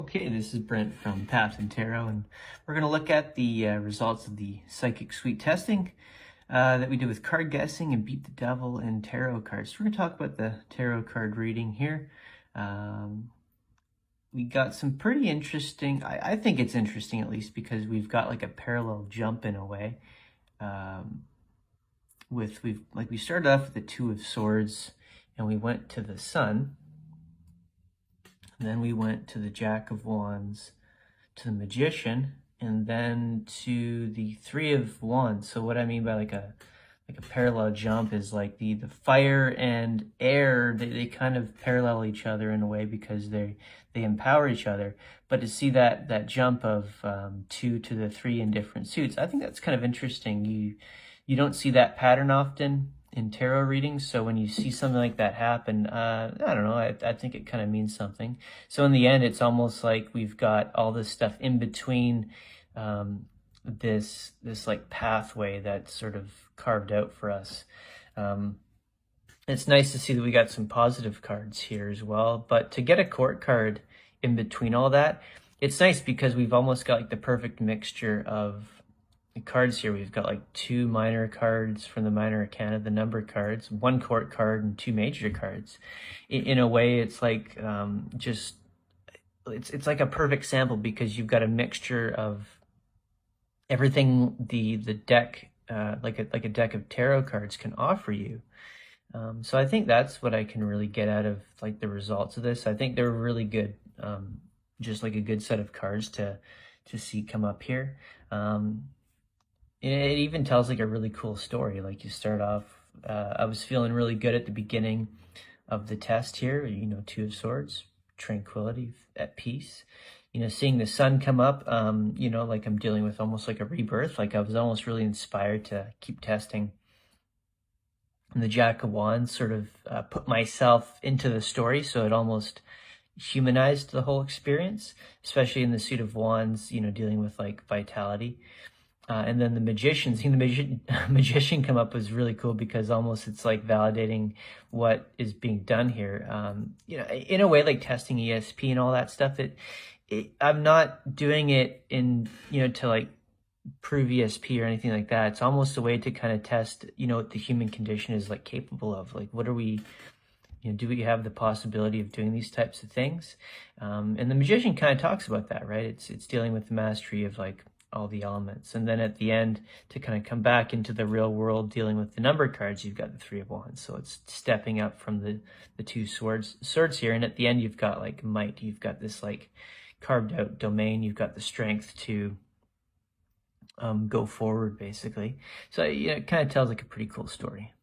Okay, this is Brent from PathandTarot, and we're going to look at the results of the Psychic Suite testing that we did with card guessing and Beat the Devil and tarot cards. So we're going to talk about the tarot card reading here. We got some pretty interesting, I think it's interesting at least, because we've got like a parallel jump in a way. We started off with the Two of Swords, and we went to the Sun. And then we went to the Jack of Wands, to the Magician, and then to the Three of Wands. So what I mean by like a parallel jump is like the fire and air, they kind of parallel each other in a way because they empower each other. But to see that jump of 2 to the 3 in different suits, I think that's kind of interesting. You don't see that pattern often in tarot readings, so when you see something like that happen, I don't know, I think it kind of means something. So in the end, it's almost like we've got all this stuff in between this like pathway that's sort of carved out for us. It's nice to see that we got some positive cards here as well, but to get a court card in between all that, it's nice because we've almost got like the perfect mixture of the cards here. We've got like 2 minor cards from the minor arcana, the number cards, 1 court card, and 2 major cards. In a way, it's like it's like a perfect sample because you've got a mixture of everything the deck like a deck of tarot cards can offer you. So I think that's what I can really get out of like the results of this. I think they're really good, just like a good set of cards to see come up here. It even tells like a really cool story. Like you start off, I was feeling really good at the beginning of the test here, you know, 2 of Swords, tranquility, at peace. You know, seeing the sun come up, you know, like I'm dealing with almost like a rebirth. Like I was almost really inspired to keep testing. And the Jack of Wands sort of put myself into the story, so it almost humanized the whole experience, especially in the Suit of Wands, you know, dealing with like vitality. And then the Magician, seeing the Magician come up was really cool because almost it's like validating what is being done here. You know, in a way, like testing ESP and all that stuff. I'm not doing it in, you know, to like prove ESP or anything like that. It's almost a way to kind of test, you know, what the human condition is like capable of. Like, what are we, you know, do we have the possibility of doing these types of things? And the Magician kind of talks about that, right? It's dealing with the mastery of like all the elements. And then at the end, to kind of come back into the real world, dealing with the number cards, you've got the Three of Wands. So it's stepping up from the 2 swords here. And at the end, you've got like might. You've got this like carved out domain. You've got the strength to go forward, basically. So, you know, it kind of tells like a pretty cool story.